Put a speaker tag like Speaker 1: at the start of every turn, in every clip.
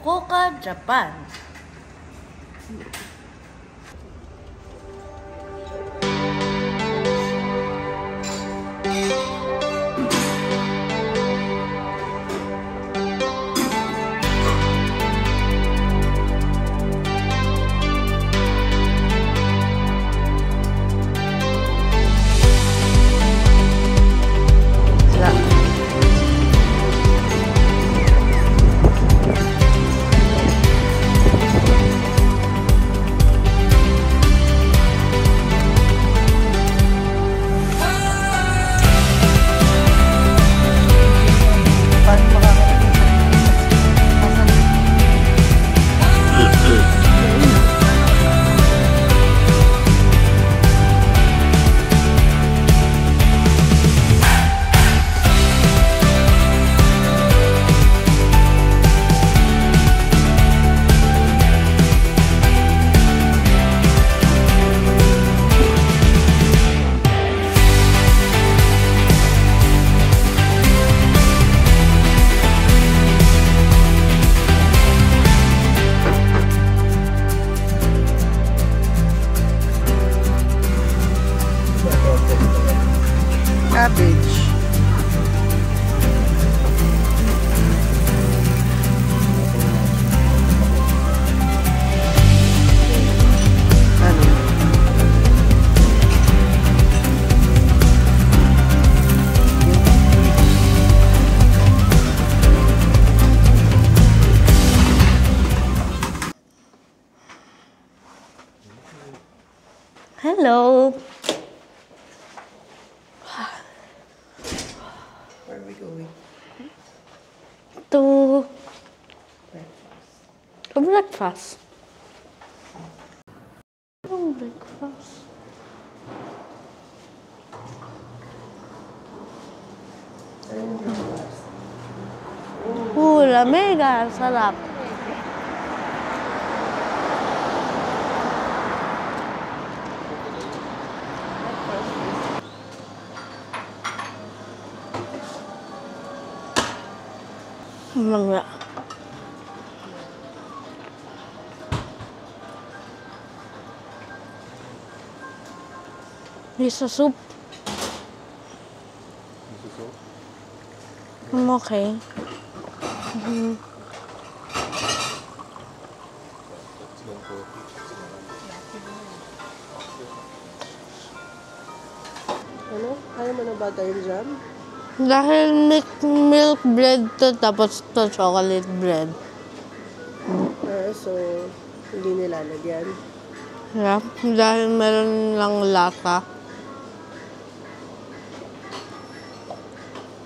Speaker 1: Fukuoka, Japan.
Speaker 2: Cabbage.
Speaker 1: Hello.
Speaker 2: Where are we going?
Speaker 1: To breakfast. Oh, breakfast. Lamig ah. Sarap. Mga miso soup. Okay.
Speaker 2: Ano? Kaya mo na butter and jam?
Speaker 1: Dahil milk bread to, tapos to chocolate bread.
Speaker 2: So, hindi nilalagyan.
Speaker 1: Yeah, dahil meron lang lasa.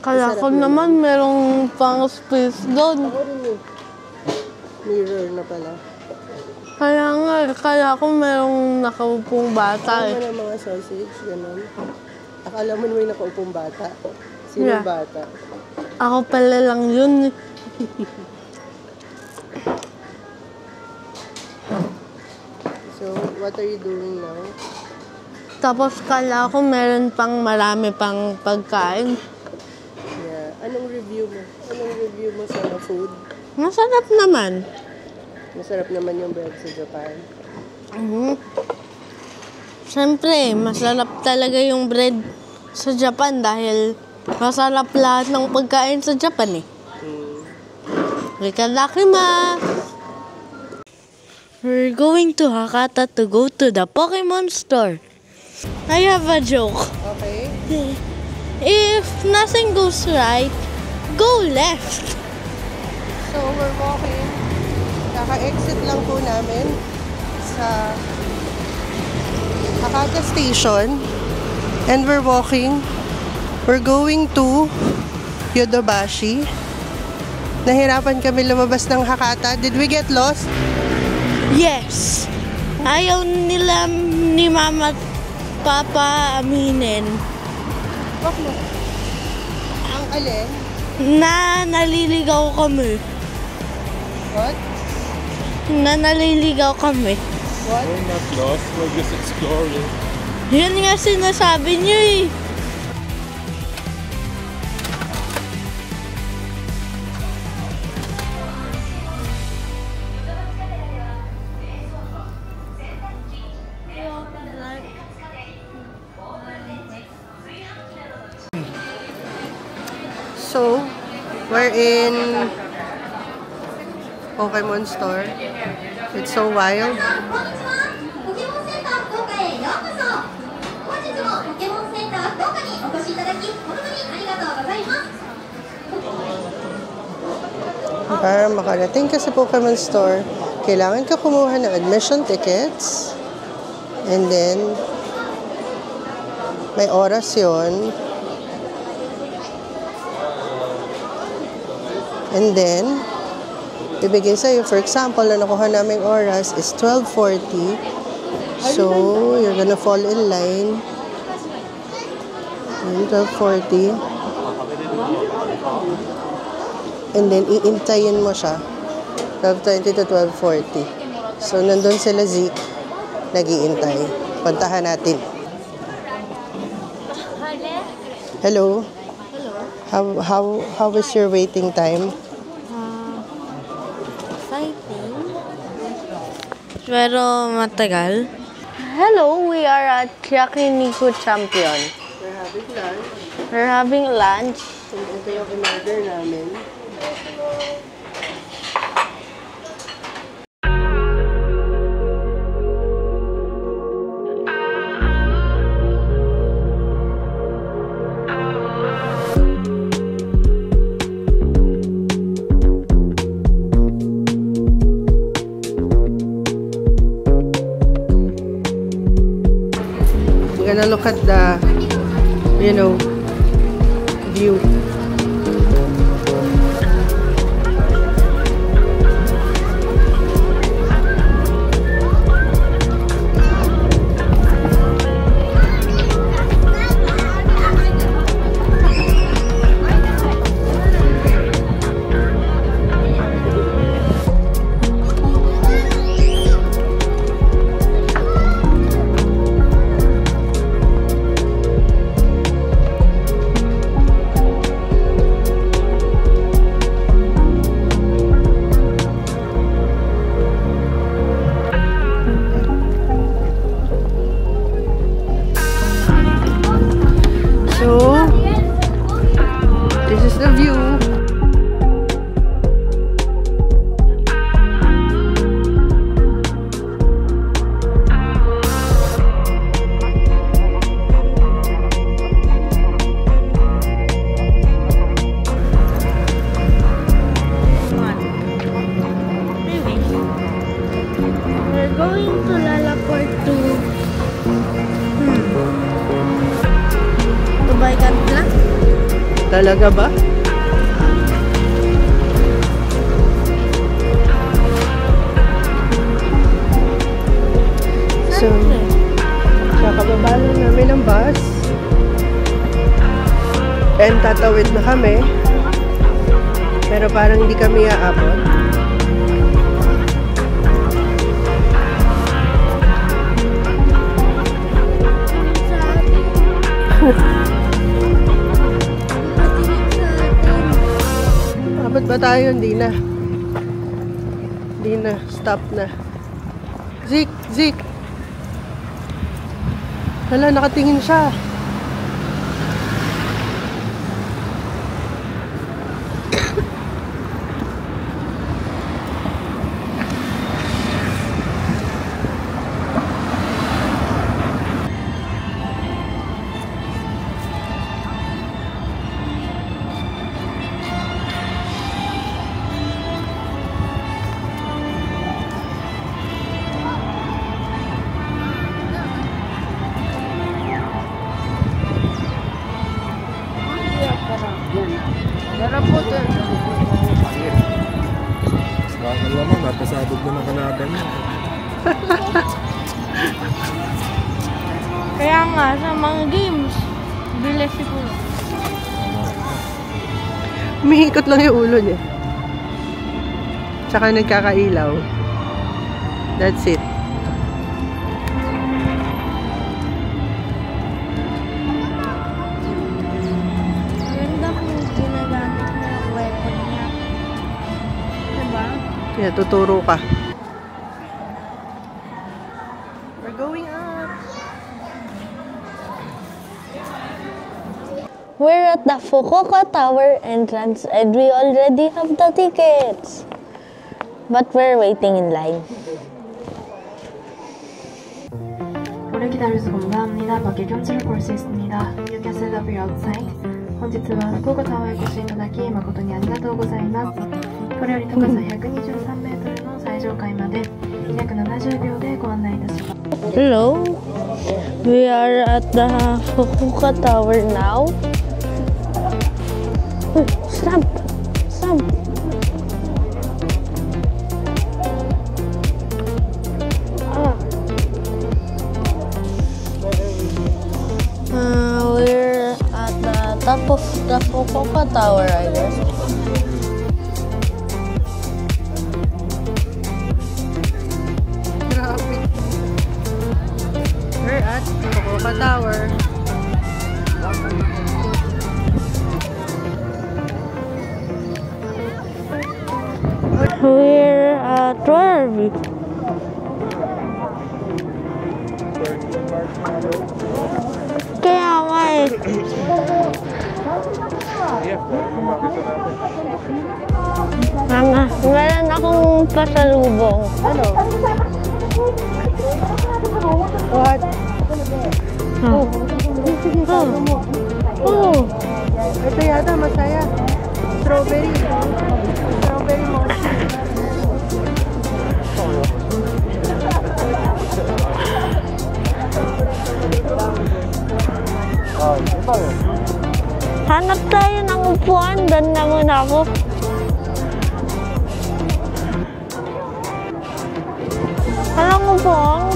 Speaker 1: Kaya ko naman merong pang space doon.
Speaker 2: Ako rin eh. Mirror na pala.
Speaker 1: Kaya nga, kaya ko merong nakaupong bata
Speaker 2: Ano
Speaker 1: eh.
Speaker 2: ng mga sausage, gano'n. Akala mo may nakaupong bata. Sino
Speaker 1: Yeah.
Speaker 2: bata?
Speaker 1: Ako pala lang yun eh.
Speaker 2: So, what are you doing now?
Speaker 1: Tapos kala ko meron pang marami pang pagkain.
Speaker 2: Yeah. Anong review mo? Anong review mo sa food?
Speaker 1: Masarap naman.
Speaker 2: Masarap naman yung bread sa Japan.
Speaker 1: Siyempre, masarap talaga yung bread sa Japan dahil masarap lahat ng pagkain sa Japan eh. Ikadakimasu! We're going to Hakata to go to the Pokemon store. I have a joke.
Speaker 2: Okay.
Speaker 1: If nothing goes right, go left.
Speaker 2: So, we're walking. Kaka-exit lang po namin sa Hakata Station. And we're walking. We're going to Yodobashi. Nahirapan kami lumabas ng Hakata. Did we get lost?
Speaker 1: Yes. Ayaw nila ni Mama at Papa aminin.
Speaker 2: Bakit? Ang alin?
Speaker 1: Na naliligaw kami.
Speaker 2: What?
Speaker 1: Na naliligaw kami.
Speaker 2: What?
Speaker 3: We're not lost, we're just exploring.
Speaker 1: Yun nga sinasabi niyo eh.
Speaker 2: So, we're in Pokemon store. It's so wild. Para makarating ka sa Pokemon store, kailangan ka kumuha ng admission tickets. And then, may oras yun. And then, ibigay sa'yo, for example, na nakuha naming oras is 12:40. So, you're gonna fall in line. 12:40. And then, iintayin mo siya. 12:20 to 12:40. So, nandun sila Zeke, nag-iintay. Puntahan natin. Hello.
Speaker 1: Hello.
Speaker 2: How was your waiting time?
Speaker 1: Exciting. Pero matagal. Hello, we are at Yakiniku Champion.
Speaker 2: We're having lunch.
Speaker 1: We're having lunch.
Speaker 2: And ito yung in-order namin. We're gonna look at the, view. This is the view.
Speaker 1: We're going to Lalaport to Tubaycatla.
Speaker 2: Talaga ba? So, kakababa lang namin ng bus. And tatawid na kami. Pero parang hindi kami aabot. Abot ba tayo? Hindi na. Hindi na. Stop na. Zeke! Hala, nakatingin siya.
Speaker 3: Bakal naman, napasabog na ng kalaban niya.
Speaker 1: Kaya nga, sa mga games, bilis siguro.
Speaker 2: Umiikot lang yung ulo niya. Tsaka nagkakailaw. That's it.
Speaker 1: Maganda kung ginagamit mo yung weapon niya. Diba?
Speaker 2: Kaya tuturo ka. We're going up.
Speaker 1: We're at the Fukuoka Tower entrance and we already have the tickets. But we're waiting in line.
Speaker 4: 오르기다르스 공감합니다. 밖에 경치를 볼 수 있습니다. You can set up your outside. 本日は福岡タワーへご支援いただき誠にありがとうございます。これより高さ123メートルの最上階まで約70秒でご案内いたします。
Speaker 1: Hello, we are at the Fukuoka Tower now. Stop! Stop! We're at the top of the Fukuoka Tower, I guess.
Speaker 2: Grabe. We're at Fukuoka Tower.
Speaker 1: We're at where are we? Kaya nga eh. Mama, meron akong pasalubong.
Speaker 2: Ano? What?
Speaker 1: Oh. Oh.
Speaker 2: Ito yata masaya. Strawberry. Strawberry mochi.
Speaker 1: Hanap tayo ng upuan. Doon na muna ako. Walang upuan.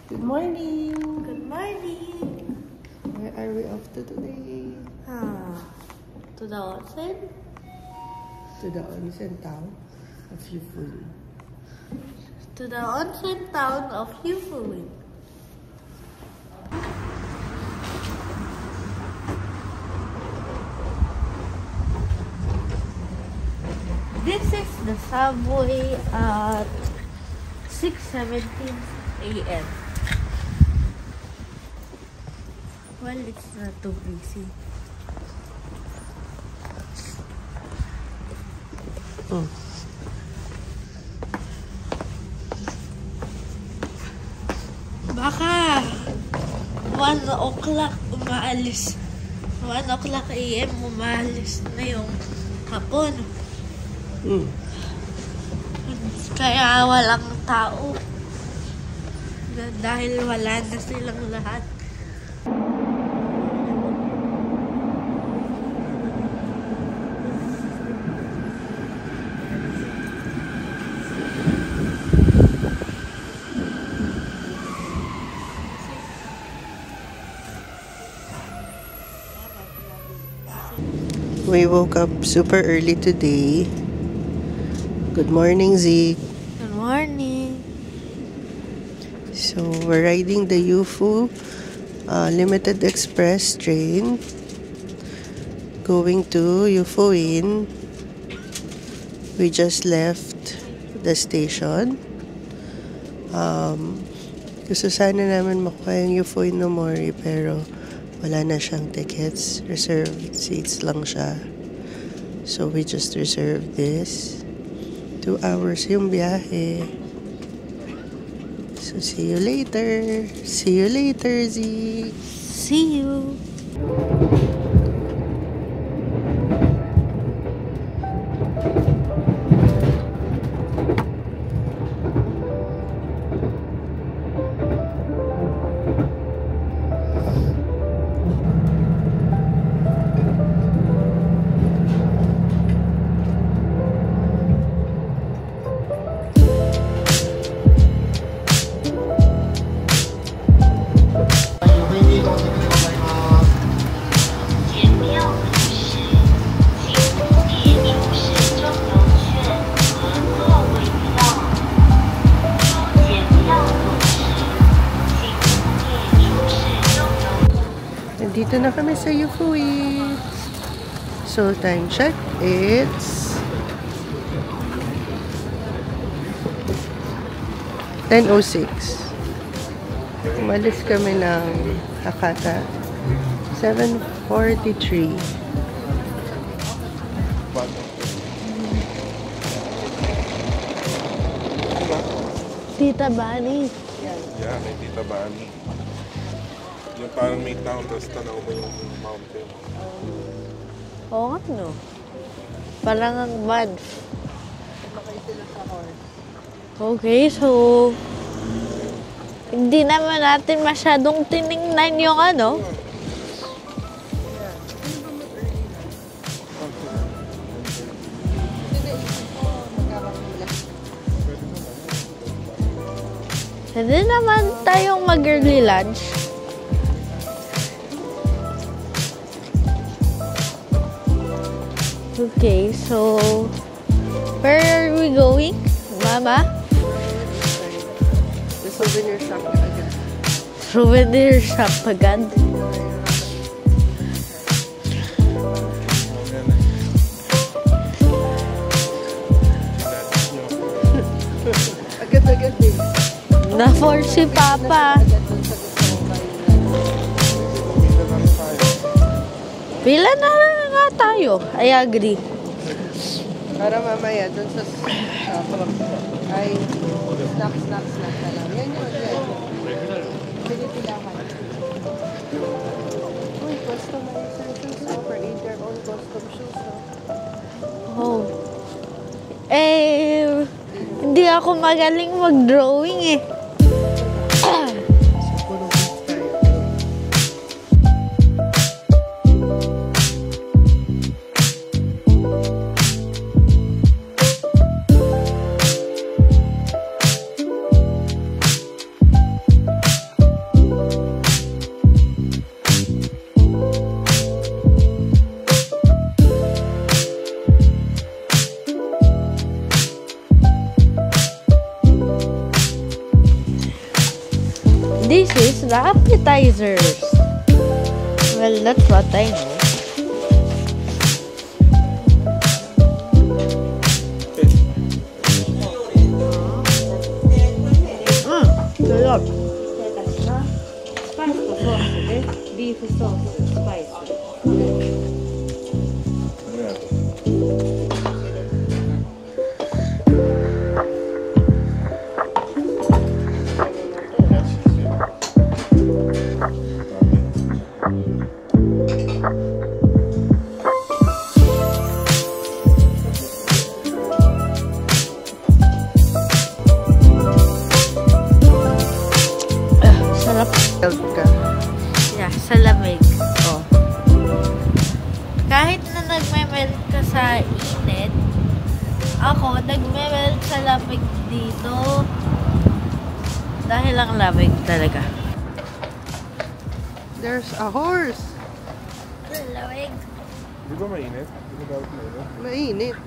Speaker 2: Good morning.
Speaker 1: Good morning.
Speaker 2: Where are we off to today?
Speaker 1: To the onsen?
Speaker 2: To the onsen town of Yufuli.
Speaker 1: To the onsen town of Yufuli. This is the subway at 6:17 a.m. Well, it's not too busy. Baka 1 o'clock umaalis. 1 o'clock a.m. umaalis na yung hapon. Kaya walang tao. Dahil wala na silang lahat.
Speaker 2: We woke up super early today. Good morning, Zeke.
Speaker 1: Good morning.
Speaker 2: So, we're riding the UFO Limited Express train going to UFO Inn. We just left the station. Gusto sana namin makuha yung UFO Inn no Mori pero wala na siyang tickets. Reserved seats lang siya. So, we just reserved this. 2 hours yung biyahe. So, see you later. See you later, Zeke.
Speaker 1: See you.
Speaker 2: Dito na kami sa Yufui. So, time check. It's 10:06. Umalis kami ng Hakata. 7:43.
Speaker 1: Tita Bani.
Speaker 3: Yeah, may Tita Bani. Yung parang may town, tapos tanaw mo yung mountain.
Speaker 1: Oo nga, no? Parang ang bad. Okay, so hindi naman natin masyadong tiningnan yung ano. Hindi naman tayong mag-early lunch. Okay, so where are we going, Mama?
Speaker 2: The souvenir shop agad.
Speaker 1: Souvenir shop agad.
Speaker 2: Agad-agad din.
Speaker 1: Na-force si Papa. Pila na lang nga tayo. I agree.
Speaker 2: Para mamaya dun sa ay snack na lang. Yan yun. Pinipilahan. Uy, customization shoes. Create their own custom shoes.
Speaker 1: Oh. Hindi ako magaling mag-drawing eh. This is the appetizers. Well, that's what I know. Sarap.
Speaker 5: スパイスとソースです。ビーフソース、スパイス。
Speaker 1: Sarap.
Speaker 2: Help ka.
Speaker 1: Yeah, sa lamig. Oh. Kahit na nagme-melt ka sa init, ako nagme-melt sa lamig dito. Dahil ang lamig talaga.
Speaker 2: There's a horse.
Speaker 1: Lamig.
Speaker 3: Di ba mainit? Di ba dapat mainit?
Speaker 2: Mainit.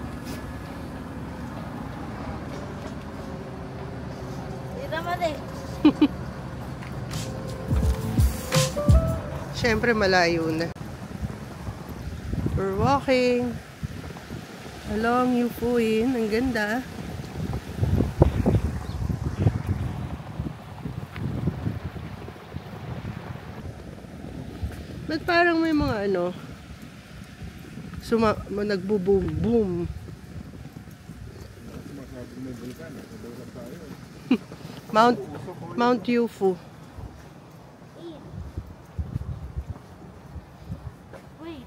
Speaker 1: Hindi naman eh.
Speaker 2: Siyempre malayo na. We're walking along Yufuin. Ang ganda. Ba't parang may mga ano nagbo-boom-boom. Mount Yufu.
Speaker 1: Wait.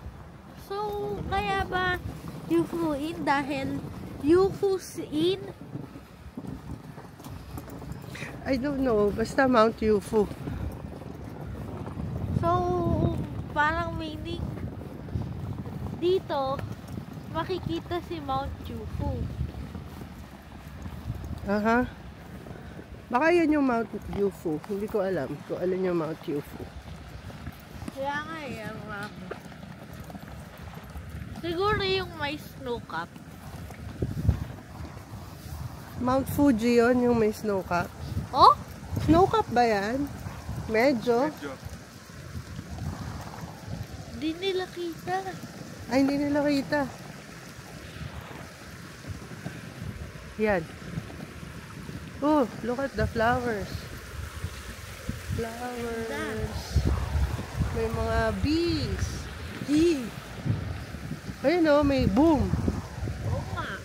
Speaker 1: So, kaya ba Yufuin dahil Yufuin?
Speaker 2: I don't know. Basta Mount Yufu.
Speaker 1: So, parang meaning dito makikita si Mount Yufu.
Speaker 2: Aha. Baka yan yung Mount Yufu. Hindi ko alam kung alin yung Mount Yufu.
Speaker 1: Kaya nga yan, ma'am. Siguro yung may snow cap.
Speaker 2: Mount Fuji yon yung may snow cap.
Speaker 1: Oh?
Speaker 2: Snow cap ba yan? Medyo.
Speaker 1: Hindi nila kita.
Speaker 2: Ay, hindi nila kita. Yan. Oh, look at the flowers. Flowers. May mga bees. Bee. Ayun oh, may boom.
Speaker 1: Oo nga.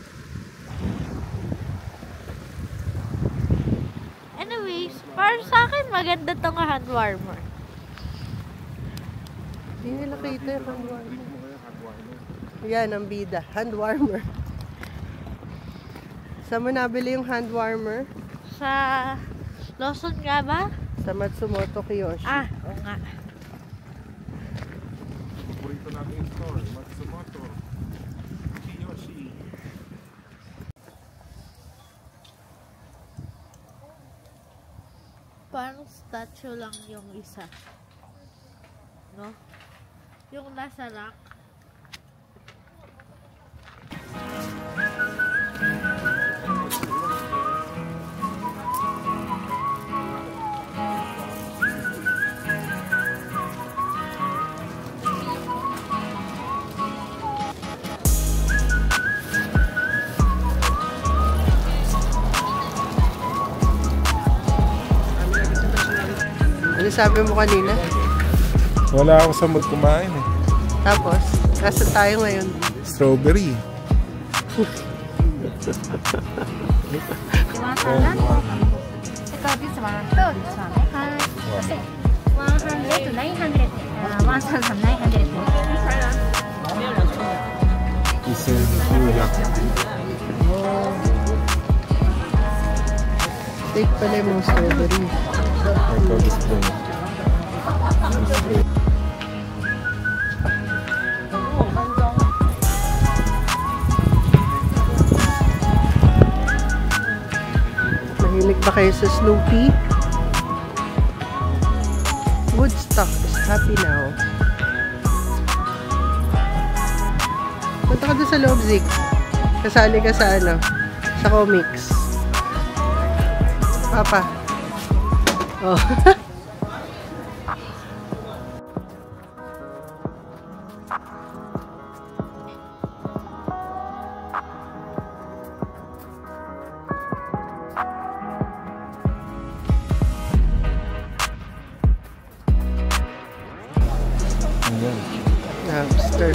Speaker 1: Anyways, para sa akin maganda tong hand warmer.
Speaker 2: Hindi nila kita yung hand warmer. Yan ang bida. Hand warmer. Saan mo nabili yung hand warmer?
Speaker 1: Sa Lawson nga ba?
Speaker 2: Sa Matsumoto Kiyoshi.
Speaker 1: Oo nga.
Speaker 3: Paborito natin yung store, Matsumoto Kiyoshi.
Speaker 1: Parang statue lang yung isa. No? Yung nasa rack.
Speaker 2: Ano sabi mo kanina?
Speaker 3: Wala ako sa mood kumain eh.
Speaker 2: Tapos, nasa tayo ngayon.
Speaker 3: Strawberry.
Speaker 2: Take pala yung strawberry.
Speaker 3: Ito gusto mo.
Speaker 2: Mahilig ba kayo sa Snoopy? Woodstock is happy now. Punta ka doon sa loob, Zik. Kasali ka sa ano? Sa comics. Papa. Oh. Hamster.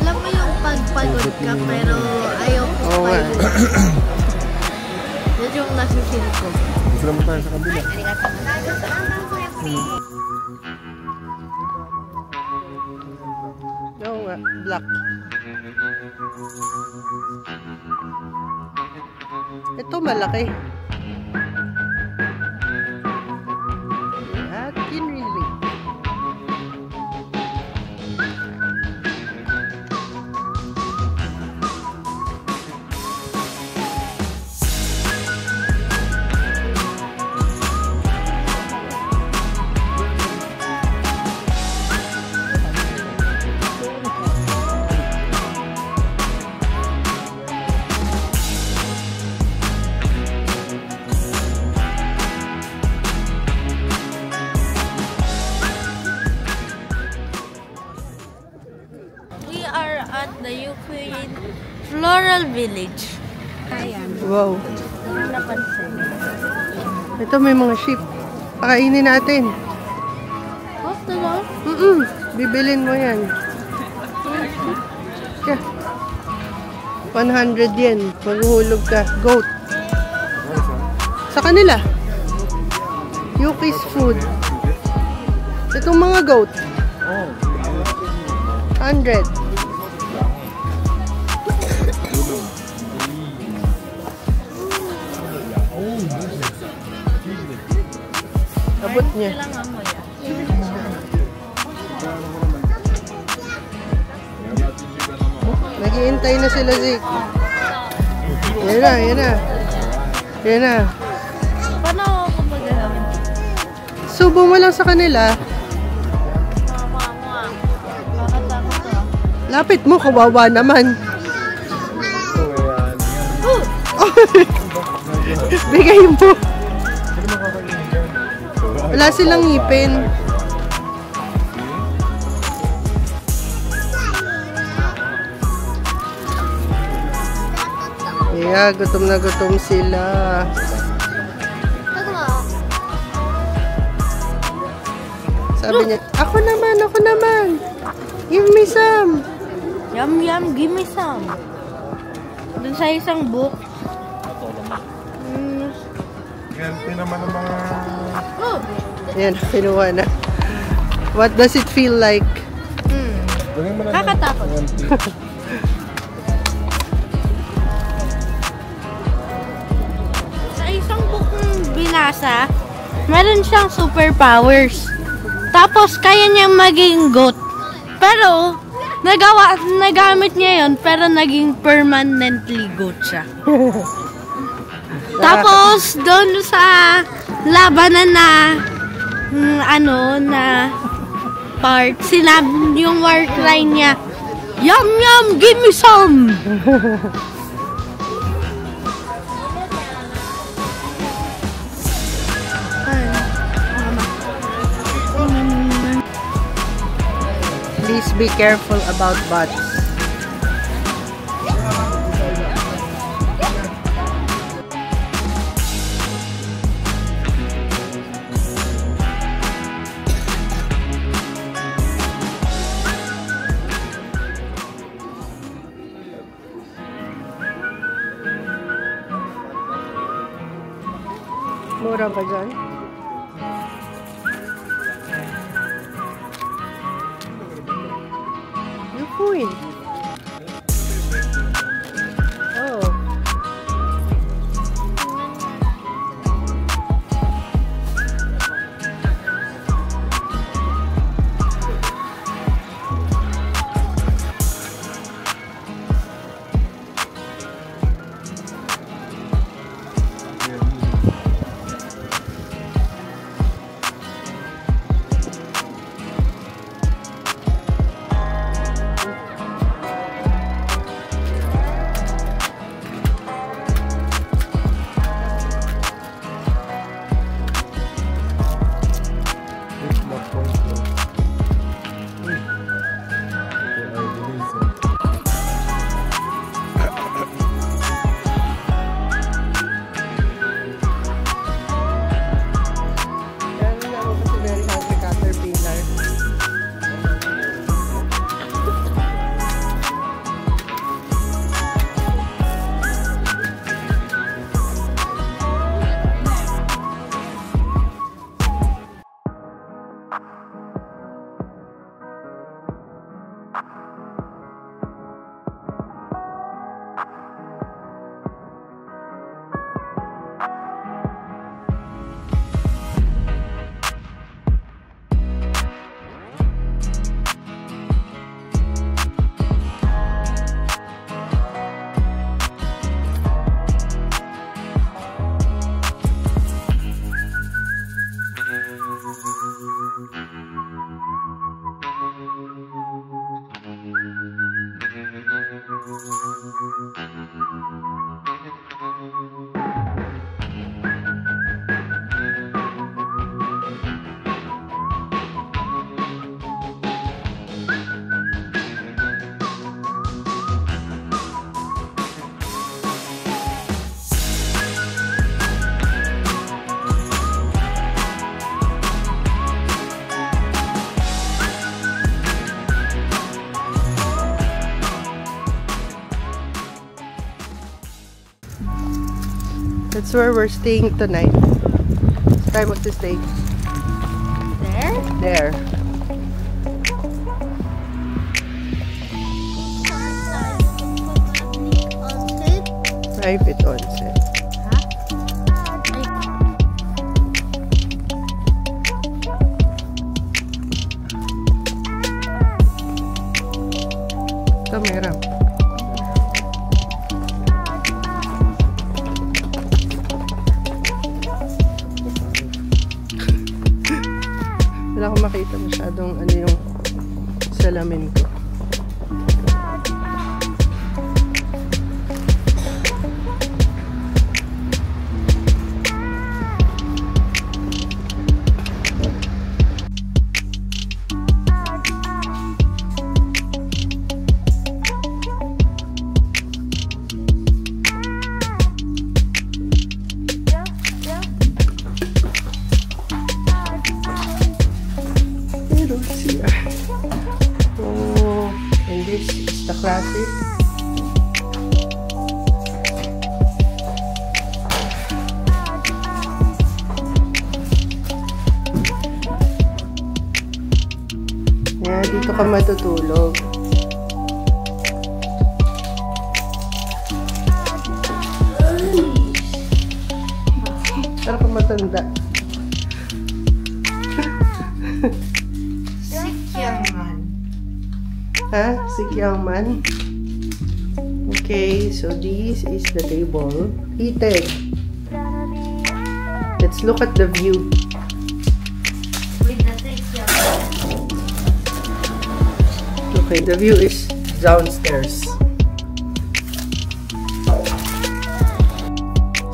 Speaker 1: Alam mo yung pagpagod ka pero ayaw ko
Speaker 2: Oo nga.
Speaker 1: Yun yung nasi-feel ko.
Speaker 3: Gusto naman tayo sa kabila.
Speaker 2: Oo nga. Black. Ito malaki. At kinrili.
Speaker 1: We are at the Ukraine Floral Village.
Speaker 2: Wow.
Speaker 1: Napansin.
Speaker 2: Ito may mga sheep. Pakainin natin.
Speaker 1: Oh, diba?
Speaker 2: Bibilin mo yan. Yeah. 100 yen. Maghuhulog ka. Goat. Sa kanila. Yuki's food. Itong mga goat. 100. Abot niya.
Speaker 1: Ilang amoy ah.
Speaker 2: Naghihintay na sila, Zik. Yan na, yan na. Yan na.
Speaker 1: Paano ako magagawin?
Speaker 2: Subo mo lang sa kanila.
Speaker 1: Mama. Bakit ako to?
Speaker 2: Lapit mo, kawawa naman. Bigay mo. Wala silang ngipin. Yeah, gutom na gutom sila. Sabi niya, ako naman. Give me some.
Speaker 1: Yum, yum, give me some. Dun sa isang book.
Speaker 3: Ganti naman ang mga...
Speaker 1: Oh!
Speaker 2: Yan, kinuha na. What does it feel like?
Speaker 3: Gawin mo na
Speaker 1: Kakatakot. Sa isang book binasa, meron siyang superpowers. Tapos, kaya niyang maging goat. Pero, nagamit niya yun, pero naging permanently goat siya. Tapos, doon sa labanan na, na part, sinabi yung war cry niya, yum yum, give me some!
Speaker 2: Please be careful about bats. Mura ba dyan? Yung coin. Oh. That's where we're staying tonight. It's time of the stay.
Speaker 1: There?
Speaker 2: There. Private onsen. Camera. Wala akong makita masyadong ano yung salamin ko. Classic. Yeah, dito ka matutulog. Para ka matanda.
Speaker 1: Sick young man.
Speaker 2: Ha? Sick young man? Okay, so this is the table. Heated. Let's look at the view.
Speaker 1: With the sick young man.
Speaker 2: Okay, the view is downstairs.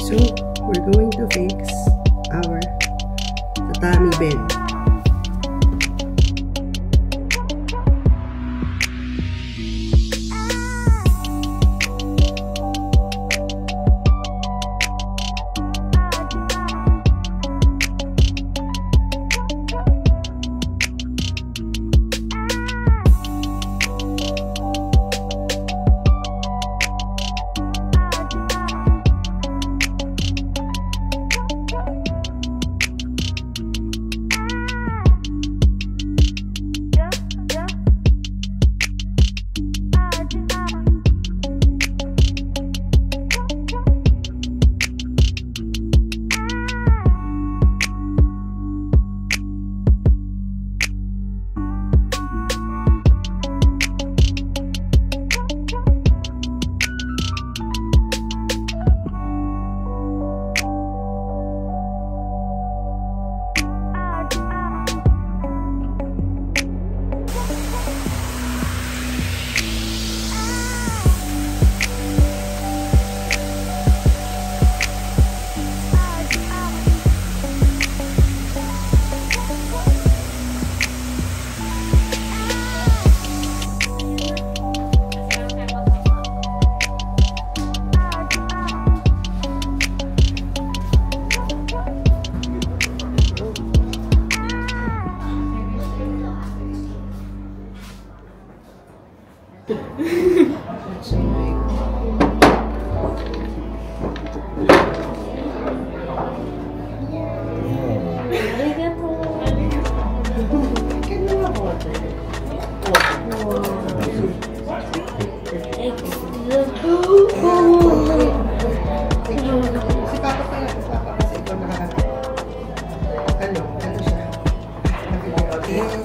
Speaker 2: So, we're going to fix our tatami bed.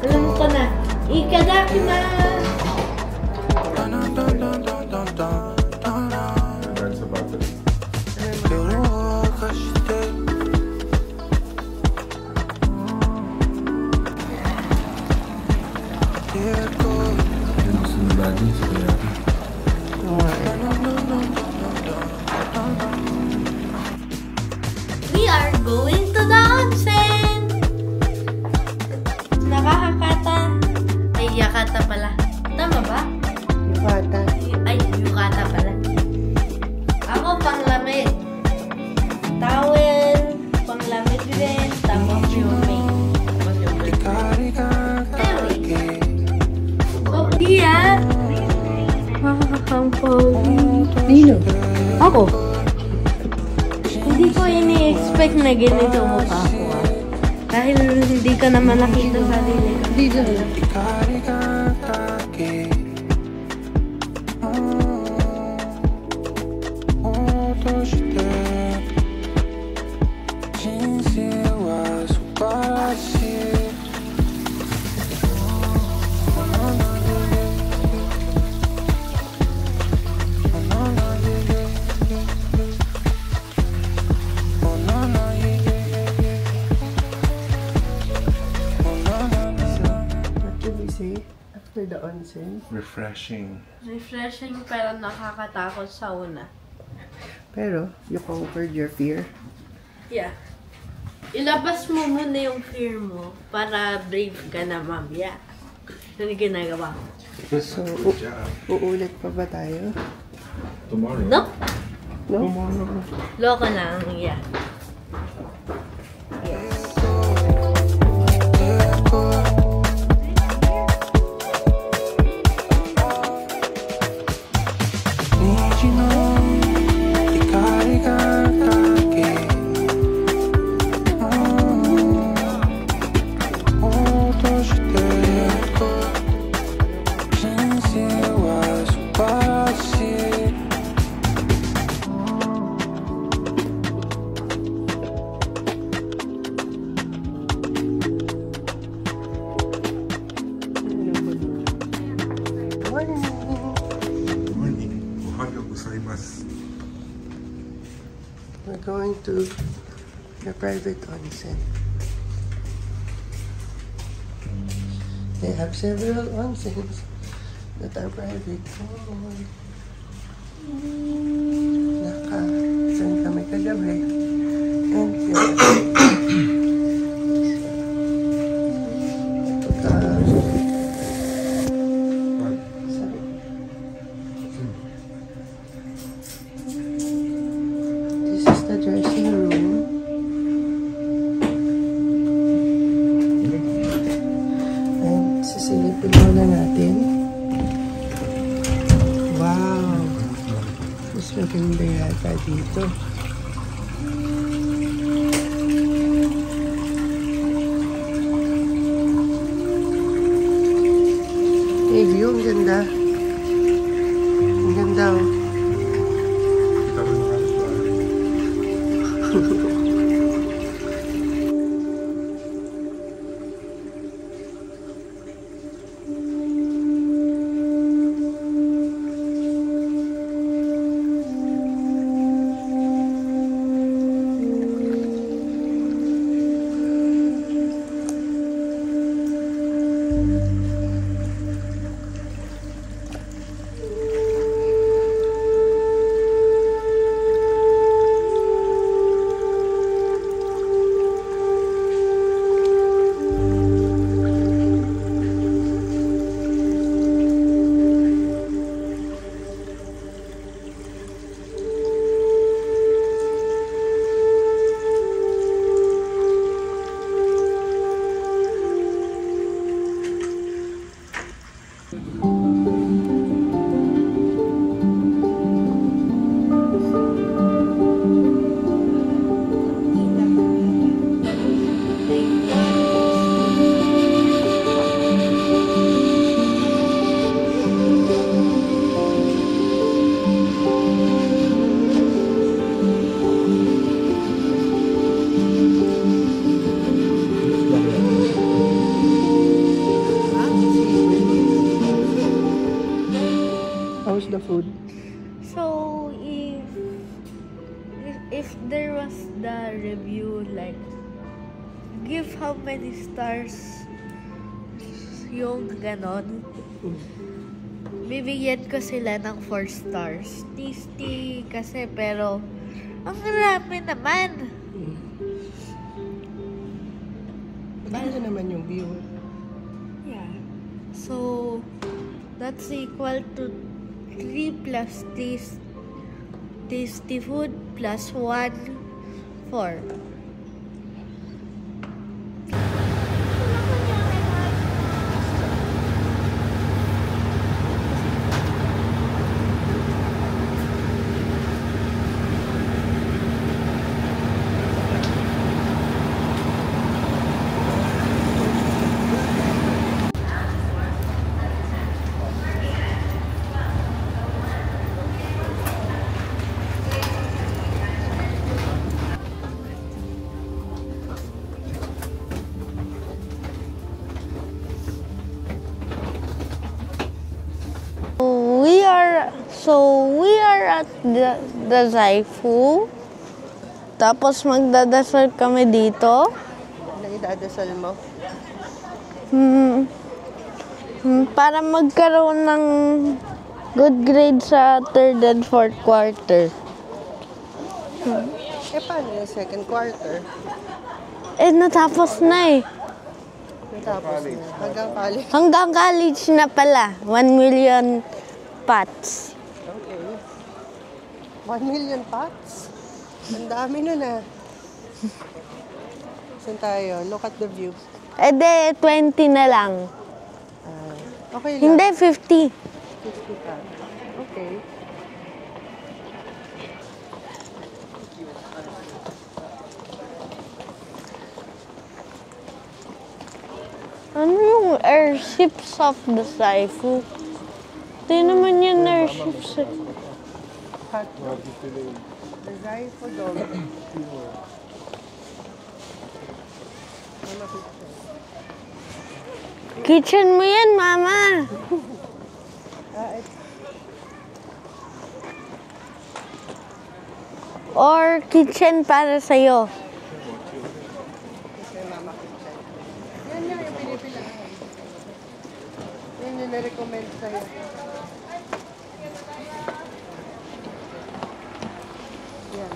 Speaker 1: Alam ko na. Ikadakimasu!
Speaker 3: That's about it.
Speaker 1: We are going to the onsen! Nakakakata. Ay, yakata pala. Tama ba?
Speaker 2: Yukata.
Speaker 1: Ay, yukata pala. Ako, panglamig. Towel, panglamig din. Tapos yung main. Tapos yung oh, iya!
Speaker 2: Dino.
Speaker 1: Ako? Hindi ko ini-expect na ganito mukha ko. Dahil hindi ka naman nakita sa sarili ko.
Speaker 2: Dino. After the onsen.
Speaker 3: Refreshing.
Speaker 1: Refreshing pero nakakatakot sa una.
Speaker 2: Pero, you conquered your fear.
Speaker 1: Yeah. Ilabas mo muna yung fear mo para brave ka na mamaya. Ano yung ginagawa ko?
Speaker 2: So, uulit pa ba tayo?
Speaker 3: Tomorrow.
Speaker 1: No?
Speaker 2: No?
Speaker 3: Tomorrow.
Speaker 1: Loko lang, yeah.
Speaker 2: We're going to the private onsen. They have several onsens that are private. Saan kami kagabi? And here. This is the dressing room. And sisilipin muna natin. Wow! Mas maganda yata dito. Hey, view, ang ganda. Ang ganda, oh.
Speaker 3: Kita mo yung kasuari.
Speaker 2: How's the food?
Speaker 1: So, if there was the review, like, give how many stars yung ganon, bibigyan ko sila ng 4 stars. Tasty kasi, pero ang rami naman.
Speaker 2: Maganda naman yung view.
Speaker 1: Yeah. So, that's equal to 3 plus tasty food plus 1, 4. So we are at the Zaifu. Tapos magdadasal kami dito.
Speaker 2: Ano idadasal mo?
Speaker 1: Para magkaroon ng good grade sa 3rd and 4th quarter.
Speaker 2: Paano yung 2nd quarter?
Speaker 1: Natapos na eh.
Speaker 2: Natapos na. Hanggang college?
Speaker 1: Hanggang college na pala. 1 million pots.
Speaker 2: Okay. 1 million pots? Ang dami nun ah. Saan tayo? Look at the view.
Speaker 1: 20 na lang.
Speaker 2: Okay lang.
Speaker 1: Hindi, 50.
Speaker 2: 50 pa. Okay.
Speaker 1: Ano yung airships of the Zaifu? Hindi naman yung airships eh.
Speaker 2: The Zaifu dog.
Speaker 1: Kitchen mo yan, Mama. Or kitchen para sa'yo?
Speaker 2: Yan yung pinipilaan. Yan yung na-recommend sa'yo. Yan.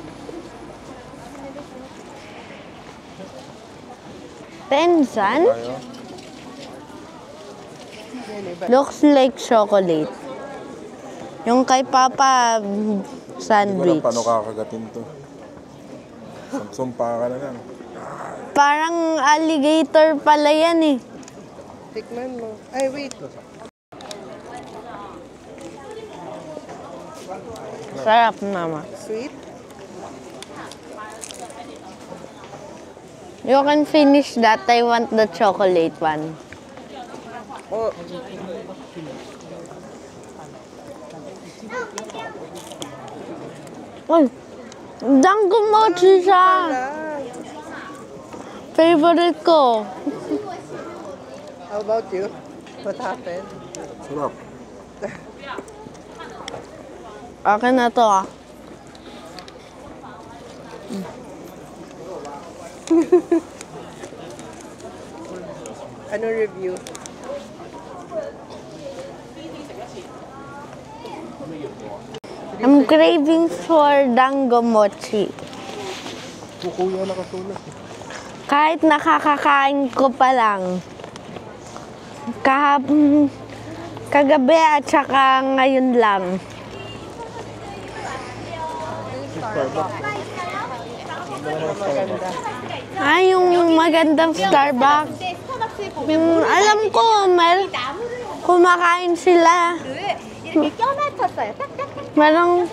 Speaker 1: Tensan?
Speaker 3: Tayo.
Speaker 2: Yan, iba.
Speaker 1: Looks like chocolate. Yung kay Papa
Speaker 3: Hindi ko alam
Speaker 1: sandwich.
Speaker 3: paano kakagatin to. Sumpa ka na lang.
Speaker 1: Parang alligator pala yan eh.
Speaker 2: Tikman mo. Ay, wait.
Speaker 1: Sarap naman.
Speaker 2: Sweet?
Speaker 1: You can finish that. I want the chocolate one.
Speaker 2: Oh.
Speaker 1: Uy! Dango mochi siya! Favorite ko.
Speaker 2: How about you? What happened?
Speaker 3: Sarap.
Speaker 1: Akin na to ah.
Speaker 2: Ano review?
Speaker 1: I'm craving for dango mochi.
Speaker 3: Kukuya nakasulat.
Speaker 1: Kahit nakakakain ko pa lang. Kagabi at saka ngayon lang.
Speaker 2: Maganda.
Speaker 1: Yung magandang Starbucks. Alam ko, kumakain sila. Merong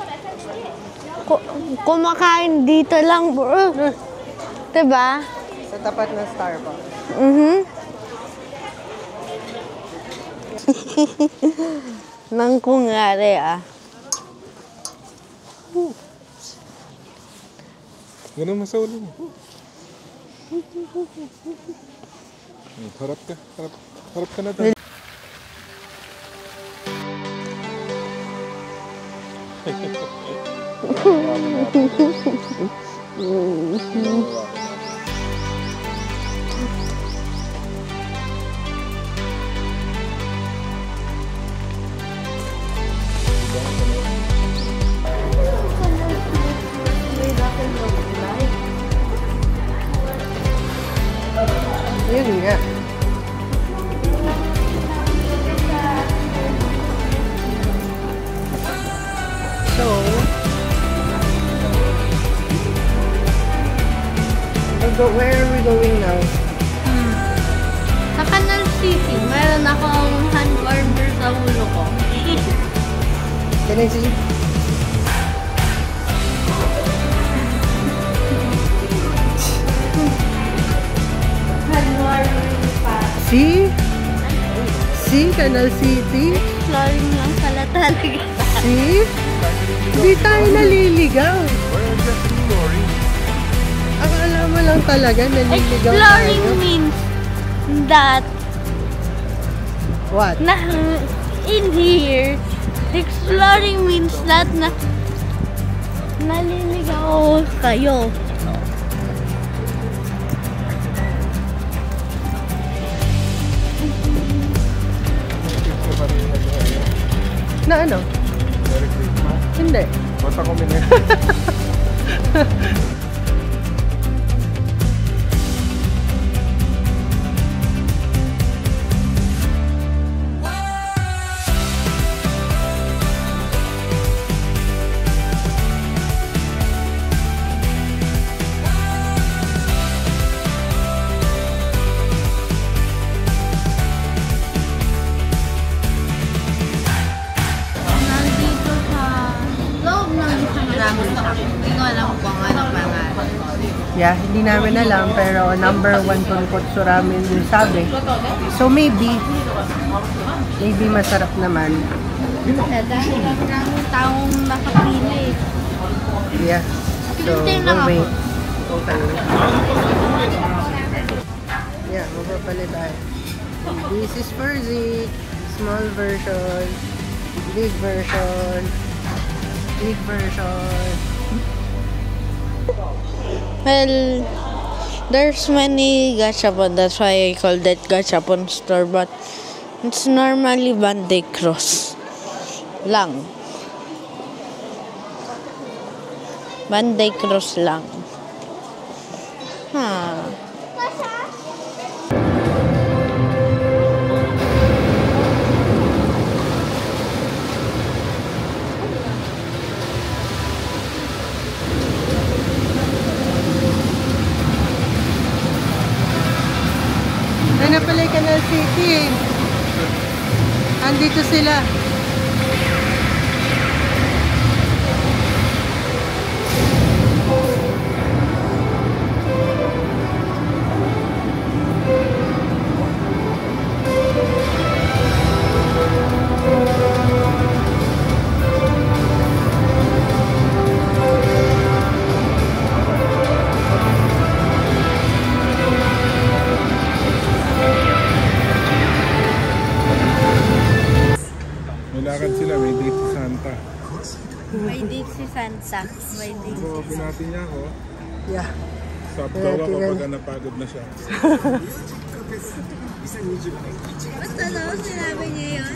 Speaker 1: kumakain dito lang, bro. Diba?
Speaker 2: Sa tapat ng Starbucks.
Speaker 1: Nang kungari ah.
Speaker 3: Ganun mo sa ulo mo. Harap ka. Harap ka na tayo.
Speaker 2: Yun nga. So, where are we going now?
Speaker 1: Sa Canal City, meron akong hand warmer sa ulo ko.
Speaker 2: Can I see?
Speaker 1: Hand warmer pa.
Speaker 2: See? See? Canal City?
Speaker 1: Exploring lang pala talaga.
Speaker 2: See? Hindi tayo naliligaw. Akala mo lang talaga naliligaw
Speaker 1: Exploring
Speaker 2: tayo.
Speaker 1: means that
Speaker 2: What?
Speaker 1: in here, exploring means that naliligaw kayo.
Speaker 2: Na ano?
Speaker 3: Merry Christmas.
Speaker 2: Hindi.
Speaker 3: Basta kami na.
Speaker 1: Nandito sa loob ng isang ramen shop. Hindi ko alam kung ano pangalan.
Speaker 2: Yeah, hindi namin alam pero number 1 tonkotsu ramen yung sabi. So maybe masarap naman.
Speaker 1: Dahil lang maraming taong nakapili.
Speaker 2: Yeah. So,
Speaker 1: Hintay lang
Speaker 2: we'll
Speaker 1: ako.
Speaker 2: wait. Okay. Yeah, mapapalit tayo. This is for Zeke. Small version. Big version. Big version.
Speaker 1: Well, there's many gachapon. That's why I called it gachapon store. But it's normally Bandai Cross lang. Bandai Cross lang.
Speaker 2: Ano pala yung Canal City? Andito sila.
Speaker 3: May lakad sila, may date si Santa.
Speaker 1: May date si Santa. May date.
Speaker 3: So, pinati niya ako.
Speaker 2: Yeah.
Speaker 3: Stop daw ako pag napagod na siya.
Speaker 1: Basta daw, sinabi niya yun.